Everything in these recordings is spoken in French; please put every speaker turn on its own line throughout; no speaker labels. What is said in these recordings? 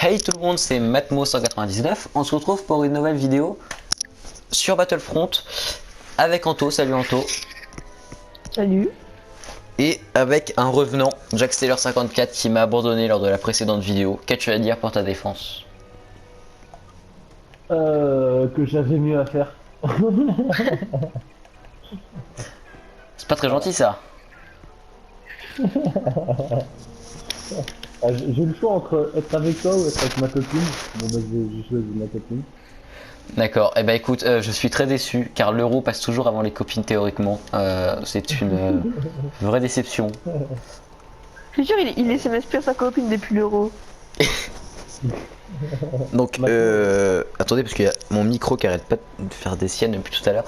Hey tout le monde, c'est Matmo199. On se retrouve pour une nouvelle vidéo sur Battlefront avec Anto. Salut Anto.
Salut.
Et avec un revenant, JackStaylor54, qui m'a abandonné lors de la précédente vidéo. Qu'as-tu à dire pour ta défense?
Que j'avais mieux à faire.
C'est pas très gentil ça.
J'ai le choix entre être avec toi ou être avec ma copine. Bon bah j'ai choisi ma copine.
D'accord, et bah écoute, je suis très déçu car l'euro passe toujours avant les copines théoriquement. C'est une vraie déception.
Je suis sûr, il laisse m'inspirer sa copine depuis l'euro.
Donc, attendez parce qu'il y a mon micro qui arrête pas de faire des siennes depuis tout à l'heure.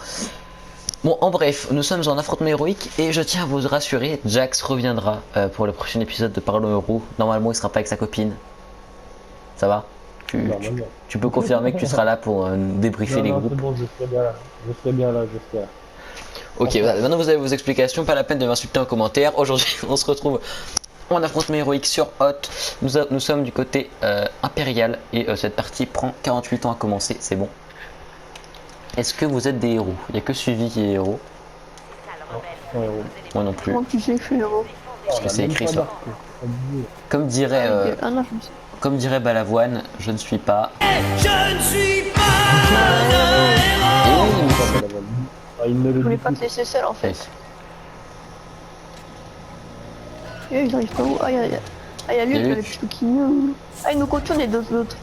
Bon, en bref, nous sommes en affrontement héroïque et je tiens à vous rassurer, Jax reviendra pour le prochain épisode de Parlons Euro. Normalement, il sera pas avec sa copine. Ça va? Tu peux confirmer que tu seras là pour débriefer les groupes?
C'est bon, je serai bien là. Je serai bien là, j'espère.
Ok, voilà, maintenant vous avez vos explications, pas la peine de m'insulter en commentaire. Aujourd'hui, on se retrouve en affrontement héroïque sur Hot. Nous sommes du côté impérial et cette partie prend 48 ans à commencer, c'est bon. Est-ce que vous êtes des héros? Il n'y a que Suivi qui est héros.
Ouais,
Moi non plus.
Comment tu sais que je suis héros?
Parce que c'est écrit ça. Comme dirait,
Ah non, je me suis...
comme dirait Balavoine, je ne suis pas.
Je ne suis pas
Et oui,
Il ne
Je
le
voulais
dit
pas
plus.
te laisser seul en
mais-
fait. Et ils arrivent pas où? Ah, y'a
Y a
lui,
Luc.
le petit qui... Ah, il nous contourne les deux autres.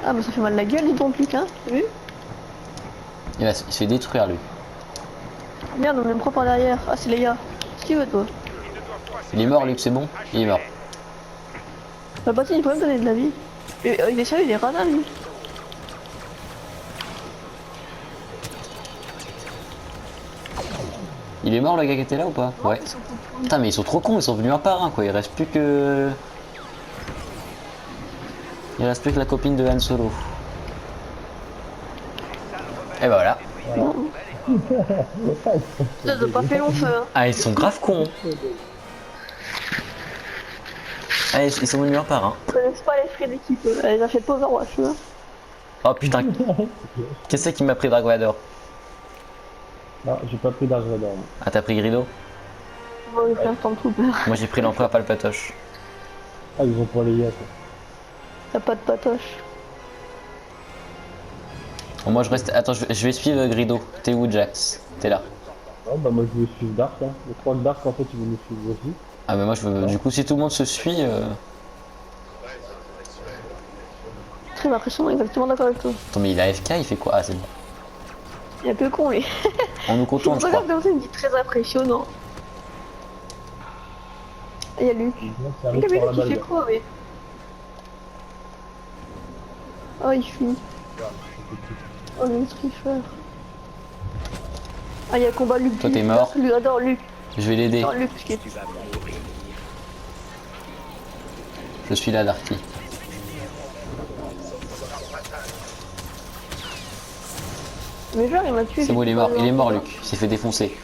Ah, bah ça fait mal la gueule, les dons plus qu'un, t'as vu?
il se fait détruire lui.
Merde, on est propre en arrière. Ah, c'est Léa. Qu'est-ce que tu veux, toi?
Il est mort Luc, c'est bon? Il est mort.
La bâtine, il faut même donner de la vie. Il est sérieux, il est radin, lui.
Il est mort le gars qui était là ou pas? Ouais.
Ils sont tous-
Putain mais ils sont trop cons, ils sont venus un par un quoi, il reste plus que... Il reste plus que la copine de Han Solo. Et bah voilà.
Ça n'a pas fait long feu, hein.
Ah ils sont grave cons. Ah ils sont venus un par un.
Ils connaissent pas l'esprit d'équipe. Elle a fait pas Overwatch, hein.
Oh putain. Qu'est-ce qui m'a pris Dark Vador?
Non, j'ai pas pris d'argent d'or.
Ah t'as pris Grido?
Bon, il fait un Stormtrooper.
Moi j'ai pris l'empereur Palpatoche.
Ah, ils ont pas les gars.
T'as pas de patoche.
Bon, moi je reste... Attends, je vais suivre Grido. T'es où Jax? T'es là.
Non, bah moi je vais suivre Dark. Hein. Je crois que Dark en fait il veut nous suivre aussi.
Ah mais moi je veux... Du coup si tout le monde se suit...
Très impressionnant, exactement d'accord avec toi.
Attends mais il a AFK, il fait quoi? Ah c'est bon.
Il est un peu con, lui.
On nous contourne je crois.
Regarde comme ça, il me dit très impressionnant. Il y a Luc.
Ça
Regarde
arrive par la
Luc, il
balle.
fait quoi, mais... Oh, il fuit. Oh, le striffer. Ah, il y a combat Luc.
Toi, t'es mort.
Lui adore Luc.
Je vais l'aider.
Adore Luc, parce qu'il est...
Je suis là Darky.
Mais genre, il m'a tué.
C'est bon, il est mort Luc. Il s'est fait défoncer.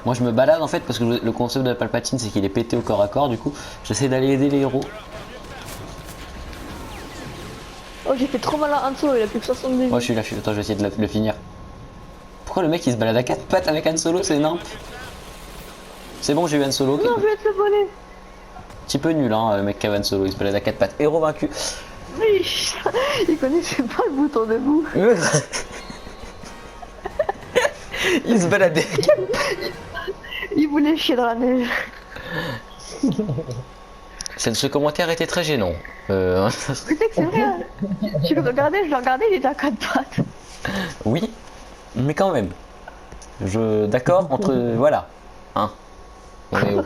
Moi je me balade en fait parce que le concept de la Palpatine c'est qu'il est pété au corps à corps, du coup j'essaie d'aller aider les héros.
Oh, j'ai fait trop mal à Han Solo, il a plus que 70.
Moi je suis là, attends je vais essayer de le finir. Pourquoi le mec il se balade à 4 pattes avec Han Solo, c'est énorme. C'est bon, j'ai eu Han Solo.
Non, je vais être le voler.
Petit peu nul hein, le mec qui a Han Solo, il se balade à 4 pattes. Héros vaincu.
Oui, il connaissait pas le bouton debout.
Il se baladait.
Il voulait chier dans la neige.
Ce commentaire était très gênant.
Tu sais que c'est vrai, hein. Je le regardais, il était à 4 pattes.
Oui, mais quand même. D'accord entre... Voilà. Hein. On est haut.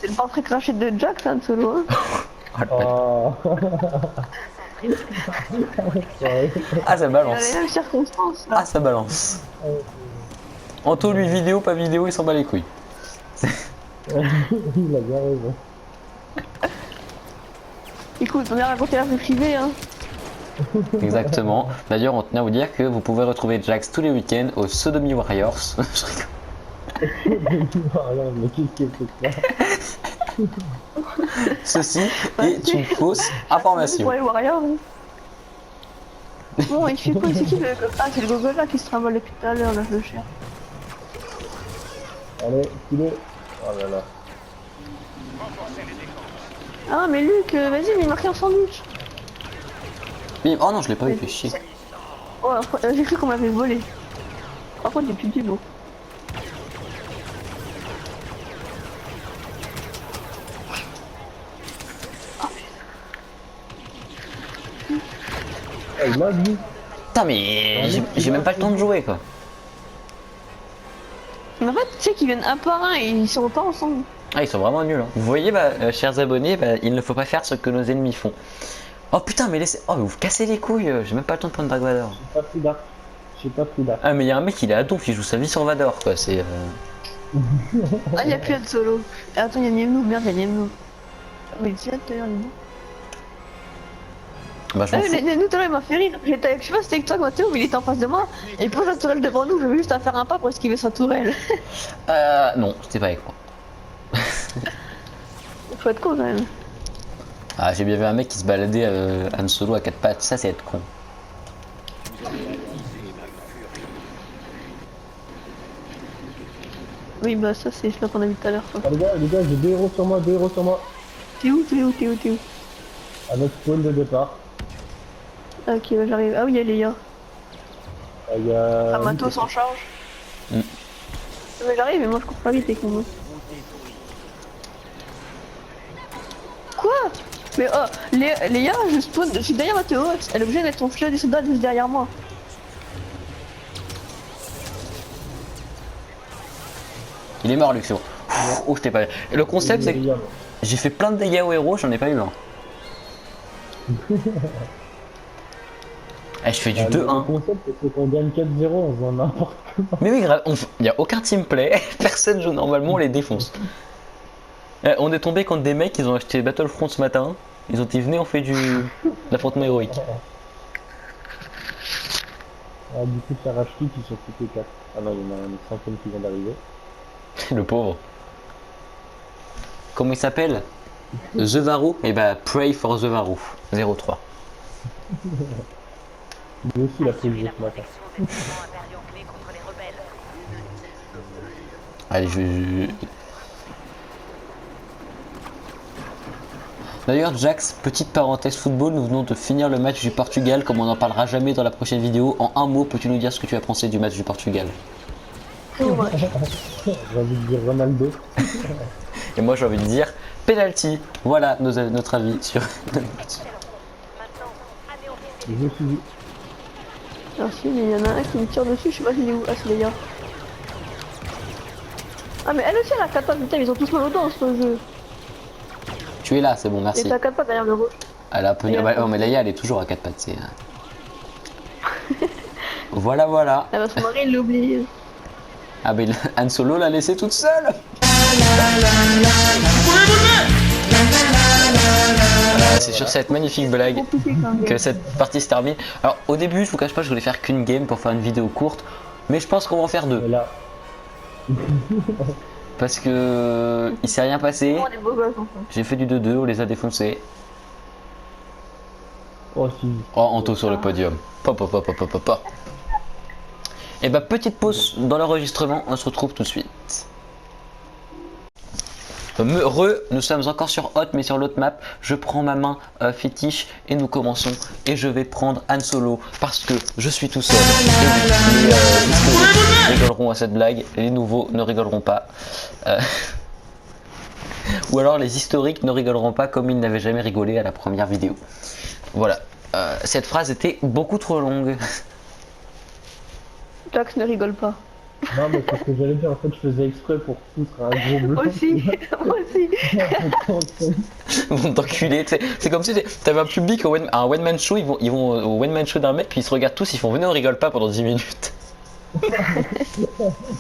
C'est le portrait craché de Jack, ça, Han Solo, hein.
Oh.
Ah ça
Dans
balance.
les mêmes circonstances, là.
Ah ça balance. Anto lui vidéo, pas vidéo, il s'en bat les couilles.
Il a bien raison.
Écoute, on a raconté la vie privée, hein.
Exactement. D'ailleurs, on tenait à vous dire que vous pouvez retrouver Jax tous les week-ends au Sodomy Warriors. Je rigole.
Alors, mais qu'est-ce que c'est que ça?
Ceci est une fausse information.
Pour les Warriors. Bon, il fait quoi? C'est qui le... Ah, c'est le gogo là qui se trimballe depuis tout à l'heure, là, je le cherche.
Allez, filez. Oh là là.
Ah, mais Luc, vas-y, mais il marqué un sandwich.
Bim. Oh non, je l'ai pas eu, fait chier.
Oh, j'ai cru qu'on m'avait volé. Par contre, il est plus du beau.
Ah, il m'a vu.
Putain, mais j'ai même pas le temps de jouer quoi.
Mais en fait, tu sais qu'ils viennent un par un et ils sont pas ensemble.
Ah, ils sont vraiment nuls. Hein. Vous voyez, bah, chers abonnés, bah, il ne faut pas faire ce que nos ennemis font. Oh putain, mais laissez. Oh, mais vous cassez les couilles. J'ai même pas le temps de prendre Dark Vador.
J'ai pas pris d'arc. J'ai pas pris d'arc.
Ah, mais il y a un mec, il est à donf, il joue sa vie sur Vador quoi. C'est.
Ah, il y a plus de solo. Ah, attends, il y a Niemnou, merde, il y a Niemnou. Ah, mais il est d'ailleurs, Niemnou.
Bah, je
Ah,
m'en
mais
fous.
Niemnou, tout à l'heure, il m'a fait rire. Je sais pas si c'était avec toi, Mathéo, mais il était en face de moi. Et il pose la tourelle devant nous, je veux juste à faire un pas pour esquiver sa tourelle.
Non, c'était pas avec moi.
Faut être con quand même.
Ah, j'ai bien vu un mec qui se baladait Han Solo à quatre pattes. Ça, c'est être con.
Oui, bah ça, c'est celui qu'on a vu tout à l'heure. quoi.
Ah, les gars, j'ai 2 héros sur moi, 2 héros sur moi.
T'es où, t'es où, t'es où, t'es où?
À notre spawn de départ.
Ah, ok, bah j'arrive. Ah oui, il y a Léa.
Ah, il y a...
Ah, matos en charge.
Mm.
Mais j'arrive, mais moi je cours pas vite avec mon. Quoi? Mais oh, Léa, je spawn, je suis derrière Mathéo, elle est obligée de mettre son filet des soldats juste derrière moi.
Il est mort, Luc, c'est bon. Oh, je t'ai pas. Et le concept, c'est que j'ai fait plein de dégâts aux héros, j'en ai pas eu un. Eh, je fais du
Le
2-1.
concept, c'est qu'on gagne 4-0 en faisant n'importe quoi.
Mais oui, grave, il y a aucun teamplay, personne joue normalement, on les défonce. On est tombé contre des mecs, ils ont acheté Battlefront ce matin. Ils ont dit venez, on fait de l'affrontement héroïque.
Ah, du coup, ça rage tout, ils sont plus que 4. Ah non, il y en a une centaine qui vient d'arriver.
Le pauvre. Comment il s'appelle? The Varou? Et bah, pray for The Varou. 03.
Lui aussi, il a pris le jeu ce matin.
Allez, D'ailleurs, Jax, petite parenthèse football, nous venons de finir le match du Portugal, comme on n'en parlera jamais dans la prochaine vidéo. En un mot, peux-tu nous dire ce que tu as pensé du match du Portugal?
J'ai envie de dire Ronaldo.
Et moi, j'ai envie de dire penalty. Voilà notre avis sur le match.
Je me suis dit.
Merci, mais il y en a un qui me tire dessus, je sais pas s'il est où. Ah, c'est Léa. Ah, mais elle aussi, elle a 4 pattes, putain, ils ont tous mal au dos ce jeu.
Tu es là, c'est bon,
Et
merci.
t'as 4 pattes derrière le rouge.
Elle a un peu... oh, mais Leia, elle est toujours à 4 pattes. C'est... voilà, voilà.
Elle va se marier, il l'oublie.
Ah, ben Han Solo l'a laissée toute seule. C'est sur cette magnifique blague
Compliqué quand même.
que cette partie se termine. Alors, au début, je vous cache pas, je voulais faire qu'une game pour faire une vidéo courte. Mais je pense qu'on va en faire
Mais
2.
là,
Parce que il s'est rien passé.
Oh, des beaux gosses enfin.
J'ai fait du 2-2, on les a défoncés.
oh si.
Oh, Anto sur le podium. Pop. Et bah, petite pause dans l'enregistrement, on se retrouve tout de suite. Nous sommes encore sur Hot, mais sur l'autre map. Je prends ma main fétiche et nous commençons. Et je vais prendre Han Solo parce que je suis tout seul. Et les historiques rigoleront à cette blague, les nouveaux ne rigoleront pas. Ou alors les historiques ne rigoleront pas comme ils n'avaient jamais rigolé à la première vidéo. Voilà. Cette phrase était beaucoup trop longue.
Jax ne rigole pas.
Non, mais c'est ce que j'allais dire. En fait, je faisais exprès pour foutre un gros blanc.
Moi aussi, moi aussi.
Vont t'enculer, c'est comme si t'avais un public un one man show, ils vont au one man show d'un mec puis ils se regardent tous, ils font venez on rigole pas pendant 10 minutes.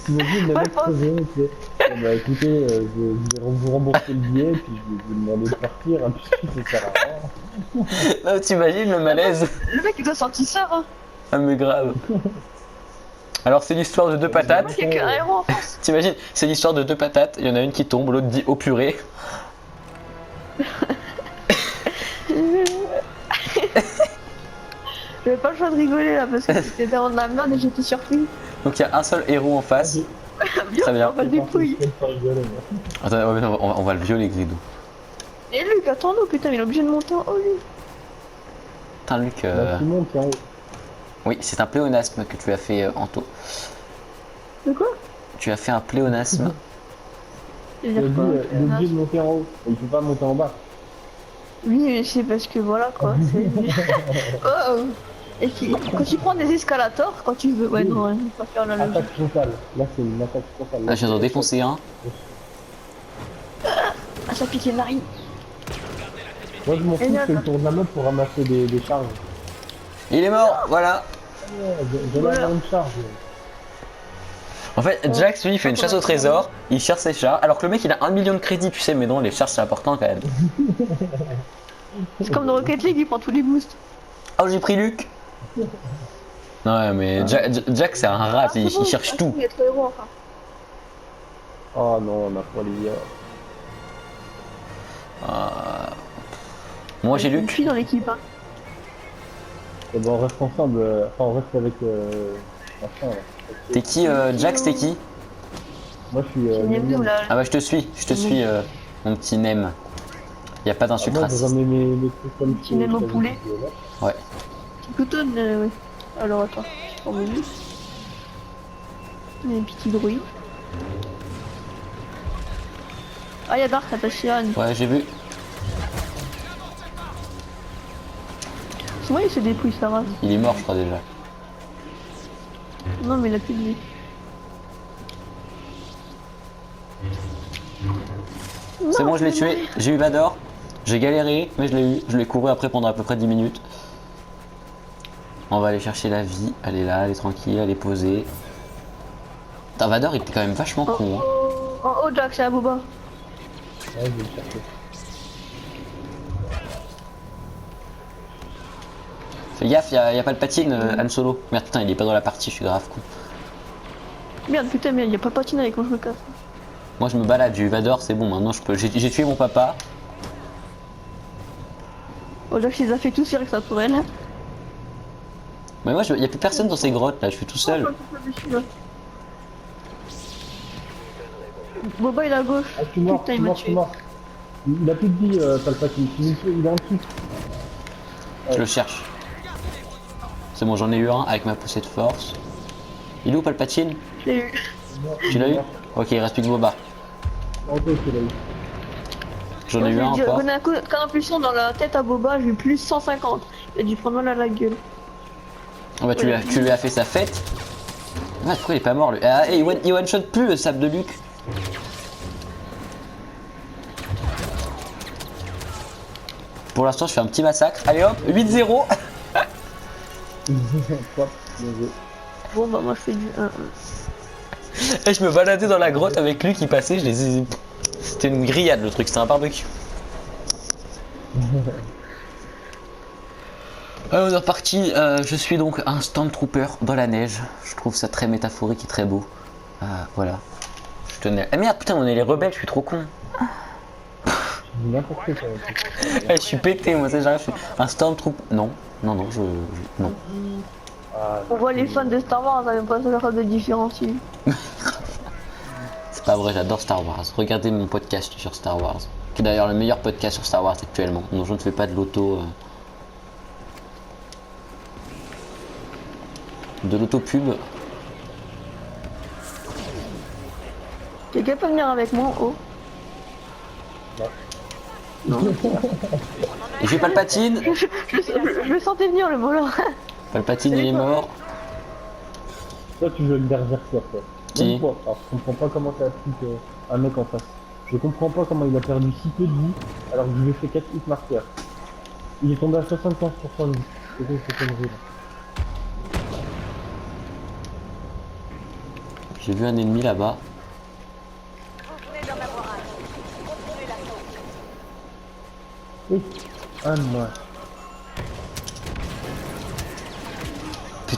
T'imagines le mec très heureux, tu sais. Eh bah écoutez, je vais vous rembourser le billet, puis je vais vous demander de partir, hein, puisque ça sert à rien.
Non, t'imagines le malaise?
Le mec il doit sentir ça, hein.
Ah mais grave. Alors c'est l'histoire de deux
Le
patates.
mec il a qu'un héros en face.
T'imagines, c'est l'histoire de deux patates, il y en a une qui tombe, l'autre dit au purée.
J'avais pas le choix de rigoler là parce que c'était vraiment de la merde et j'étais surpris.
Donc il y a un seul héros en face. Très bien.
On va le dépouiller.
Attends, ouais, mais non, on va le violer, Gridou.
Et Luc, attends-nous, putain, il est obligé de monter en haut lui.
Putain, Luc.
Bah, tout le monde tient en haut.
Oui, c'est un pléonasme que tu as fait, Anto.
De quoi?
Tu as fait un pléonasme.
Il
Il a
veut
dit,
dire quoi?
il est obligé de monter en haut. Il peut pas monter en bas.
Oui, mais c'est parce que voilà quoi. Oh. Et quand tu prends des escalators, quand tu veux. Ouais, non, il faut pas faire la logique.
Attaque frontale. Là, c'est une attaque frontale.
Là, je viens d'en défoncer un.
Ah, ça pique les narines.
Moi, je m'en fous,
Et
je fais le tour de la map pour ramasser des charges.
Il est mort, voilà.
Ouais, j'ai l'air d'avoir une charge.
En fait, Jax, lui, il fait une chasse au trésor, il cherche ses chars, alors que le mec, il a 1 million de crédits, tu sais, mais non, les chars, c'est important quand même.
C'est comme dans Rocket League, il prend tous les boosts.
Oh, j'ai pris Luc. Ouais, mais Jax, c'est un rat, il cherche tout.
Il est trop héros enfin.
Oh non, on a pas les gars.
Moi, j'ai
Je
Luc.
suis dans l'équipe, hein.
Et ben, on reste ensemble. Enfin, on reste avec. Machin, là.
T'es qui, Jax, t'es qui?
Moi, je suis.
Qui n'aime nous là.
Ah bah, je te suis, mon petit Nem. Y a pas d'insulte
Moi, je
raciste.
remets mes trucs comme
Qui n'aime au poulet.
Ouais.
Petit coton, oui. Alors attends, je prends mon lit. Il y a un petit druide. Ah, y'a Dark attaché à Anne.
Ouais, j'ai vu.
C'est moi, il se dépouille sa race.
Il est mort, je crois, déjà.
Non, mais il a plus de vie.
C'est
Non,
bon, je l'ai
mais
tué. J'ai eu Vador. J'ai galéré, mais je l'ai eu. Je l'ai couru après pendant à peu près 10 minutes. On va aller chercher la vie. Elle est là, elle est tranquille, elle est posée. Putain, Vador, il était quand même vachement
En
con. Hein.
haut, en haut, Jack, c'est la boba.
Ouais, je vais le chercher.
Fais gaffe, y a pas de patine, Han Solo. Merde, putain, il est pas dans la partie, je suis grave con.
Merde, putain, merde, y'a pas de patine avec quand je me casse.
Moi, je me balade, j'ai eu Vador, c'est bon, maintenant je peux. J'ai tué mon papa.
Oh, Jack, il les a fait tous sur avec sa tourelle.
Mais moi, y a plus personne dans ces grottes là, je suis tout seul.
Boba, il est à gauche.
Ah, je suis mort,
Putain,
je
il
suis
m'a
mort, je suis
tué.
mort. Il a plus de vie, Palpatine. Il est en dessous.
Je le cherche. C'est bon, j'en ai eu un avec ma poussée de force. Il est où Palpatine?
Je l'ai eu.
Tu l'as eu? Ok, il reste plus que Boba.
Ok, c'est là.
J'en ai eu un
J'ai
encore.
donné un coup d'impulsion dans la tête à Boba, j'ai eu plus 150. Il a dû prendre mal à la gueule.
Ah bah tu lui as fait sa fête. Ah, pourquoi il est pas mort lui? Ah, et il one shot plus le sable de Luc. Pour l'instant je fais un petit massacre. Allez hop, 8-0.
Hop, bien joué.
Bon, bah, moi je fais du 1-1.
Et je me baladais dans la grotte avec lui qui passait, je les ai... C'était une grillade le truc, c'était un barbecue. On est reparti, je suis donc un Stormtrooper dans la neige. Je trouve ça très métaphorique et très beau. Voilà. Je tenais... Ah merde putain on est les rebelles, je suis trop con.
N'importe quoi.
Je suis pété moi, c'est j'arrive, je suis un Stormtrooper... Non, non, non.
Ah,
On voit les fans de Star Wars, ça même pas capable de différencier.
C'est pas vrai, j'adore Star Wars. Regardez mon podcast sur Star Wars. Qui est d'ailleurs le meilleur podcast sur Star Wars actuellement. Non, je ne fais pas de l'auto... De l'auto-pub.
Quelqu'un peut venir avec moi en haut? Non.
Et j'ai Palpatine.
Je le sentais venir le mot-là.
Palpatine il est mort.
toi, tu veux le berserker, toi.
Qui?
Même toi. Alors, je comprends pas comment t'as pris un mec en face. Je comprends pas comment il a perdu si peu de vie alors que je lui ai fait 4 hit marqueurs. Il est tombé à 75% de vie. C'est quoi cette connerie là?
J'ai vu un ennemi là-bas.
Oui, un de moi.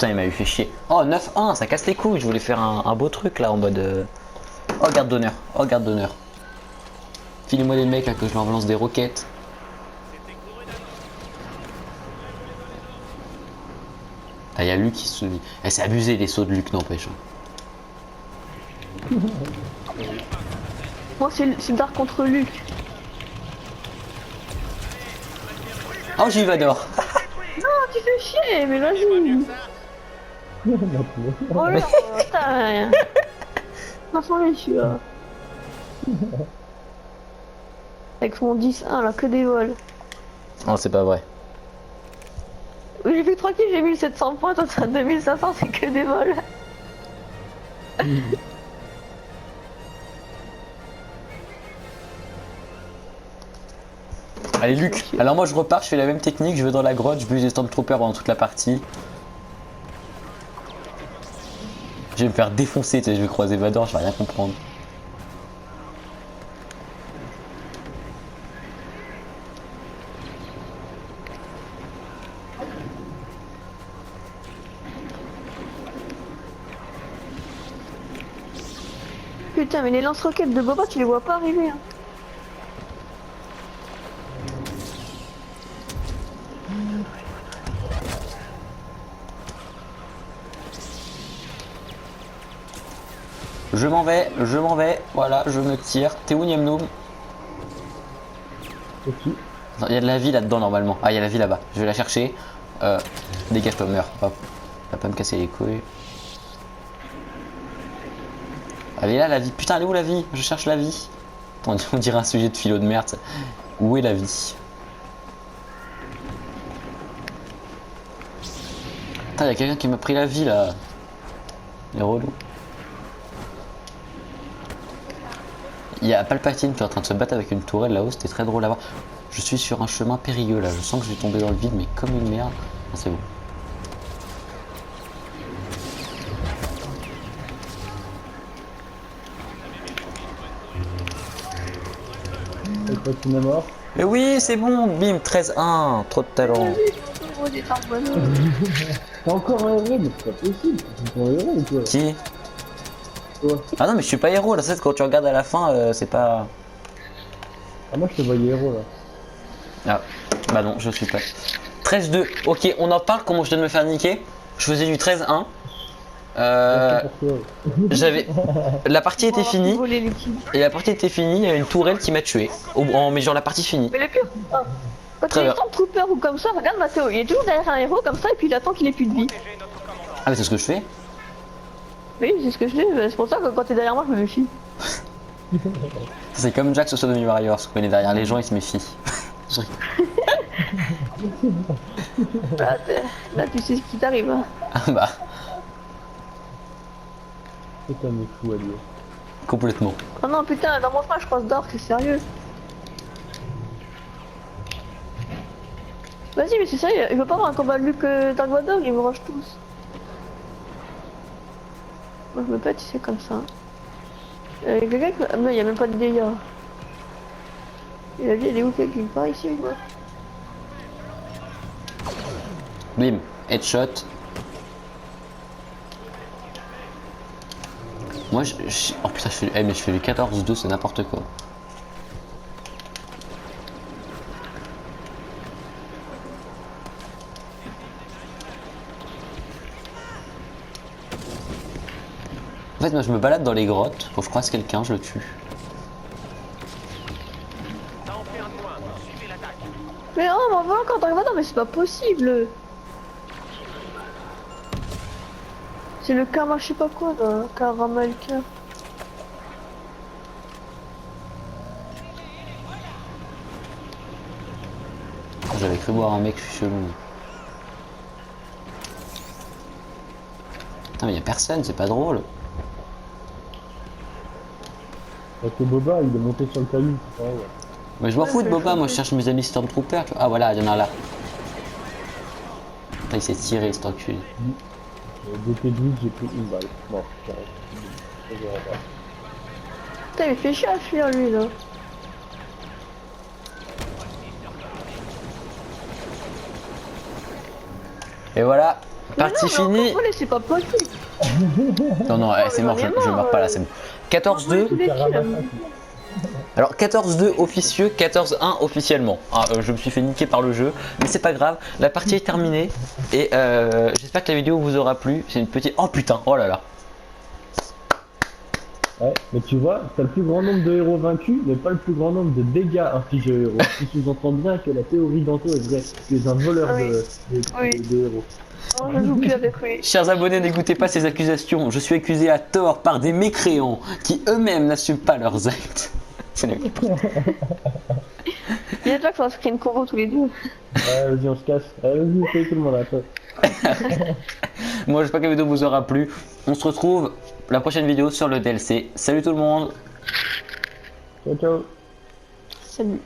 Putain, il m'a eu fait chier. Oh, 9-1, ça casse les couilles. Je voulais faire un beau truc là en mode. Oh, garde d'honneur. Oh, garde d'honneur. Filez-moi les mecs là que je leur lance des roquettes. Ah, y'a Luc qui se. Eh, c'est abusé les sauts de Luc, n'empêche.
Moi, c'est Dark contre Luc.
Oh, Givador.
Non, tu fais chier, mais vas-y. Oh là, putain. Non, sans les celui-là. Avec son 10-1 là, que des vols.
Oh, c'est pas vrai.
Oui, j'ai fait tranquille, j'ai 1700 points, toi t'as 2500, c'est que des vols.
Allez, Luc. Alors, moi, je repars, je fais la même technique. Je vais dans la grotte, je buse les Stormtroopers pendant toute la partie. Je vais me faire défoncer, tu sais, je vais croiser Vador, je vais rien comprendre.
Putain, mais les lance-roquettes de Boba, tu les vois pas arriver. Hein.
Je m'en vais, voilà, je me tire. T'es où, Niamnoum?
Ok.
Il y a de la vie là-dedans normalement. Ah, il y a la vie là-bas. Je vais la chercher. Dégage-toi, meurs. Hop. Va pas me casser les couilles. Elle est là la vie. Putain, elle est où la vie? Je cherche la vie. On dirait un sujet de philo de merde. Ça. Où est la vie? Putain, il y a quelqu'un qui m'a pris la vie là. Les relous. Il y a Palpatine qui est en train de se battre avec une tourelle là-haut. C'était très drôle à voir. Je suis sur un chemin périlleux là. Je sens que je vais tomber dans le vide, mais comme une merde. Ah, c'est bon.
Palpatine est mort.
Mais oui, c'est bon. Bim, 13-1. Trop de talent.
T'as encore un héros, mais c'est pas possible. C'est ton héros ou quoi?
Qui?
Toi.
Ah non, mais je suis pas héros là. C'est quand tu regardes à la fin, c'est pas.
Ah, moi je te voyais héros là.
Ah, bah non, je suis pas. 13-2. Ok, on en parle comment je viens de me faire niquer. Je faisais du 13-1. J'avais. La partie était finie. Et la partie était finie, il y a une tourelle qui m'a tué. Mais genre la partie finie.
Mais le pire, quand tu
Très
es
bien.
Stormtrooper ou comme ça, regarde Mathéo, il est toujours derrière un héros comme ça et puis il attend qu'il ait plus de vie.
Ah, mais c'est ce que je fais.
Oui, c'est ce que je dis, c'est pour ça que quand t'es derrière moi, je me méfie.
C'est comme Jack sur Sodomy Warriors. Quand il est derrière les gens, il se méfie.
Là, tu sais ce qui t'arrive. Hein.
Ah bah,
C'est un mec fou à lui.
complètement.
Oh non, putain, dans mon train, je croise Dark, c'est sérieux. Vas-y, mais c'est sérieux, il veut pas avoir un combat de Luke Dark Vador, ils me rangent tous. Moi, je me pète, c'est comme ça. Quelqu'un qui... Non, il y a même pas de délire. Et la vie, elle est où quelque part ici ou quoi?
Bim, headshot. Moi, oh putain, mais je fais le 14-2, c'est n'importe quoi. En fait, moi, je me balade dans les grottes. Quand je croise quelqu'un, je le tue.
Mais non, mais on va encore Dark Vador, mais c'est pas possible. C'est le karma, je sais pas quoi, là. Karamalka.
J'avais cru voir un mec chelou. Putain, mais y'a personne, c'est pas drôle.
Parce que Boba il est monté sur le caillou, c'est pareil.
Mais je m'en fous de Boba, moi je cherche mes amis Stormtroopers. Ah voilà, il y en a là. Putain, il s'est tiré cet enculé.
Dès que j'ai pris une balle. Bon, j'arrête. Je verrai pas.
Putain, il fait chier à fuir, lui, là.
Et voilà, Partie
Mais non, mais
finie.
encore volé, c'est pas possible.
Non, non,
Oh,
c'est
mais
mort,
j'en ai
je meurs
marre,
pas là, c'est bon. 14-2.
Tous les kills, là.
Alors 14-2 officieux, 14-1 officiellement. Ah, je me suis fait niquer par le jeu, mais c'est pas grave, la partie est terminée et j'espère que la vidéo vous aura plu. C'est une petite... Oh putain, oh là là.
Ouais, mais tu vois, t'as le plus grand nombre de héros vaincus, mais pas le plus grand nombre de dégâts infligés aux héros. Tu sous-entends bien que la théorie d'Anto est vraie. Tu es un voleur
Oui.
de héros.
Non, je joue plus avec lui.
Chers abonnés, n'écoutez pas ces accusations. Je suis accusé à tort par des mécréants qui eux-mêmes n'assument pas leurs actes. C'est le
Il y a déjà que ça se crée une combo tous les deux.
Ouais, vas-y, on se casse. Vas-y, fais tout le monde là, toi.
Moi, j'espère que la vidéo vous aura plu. On se retrouve la prochaine vidéo sur le DLC. Salut tout le monde.
Ciao, ciao.
Salut.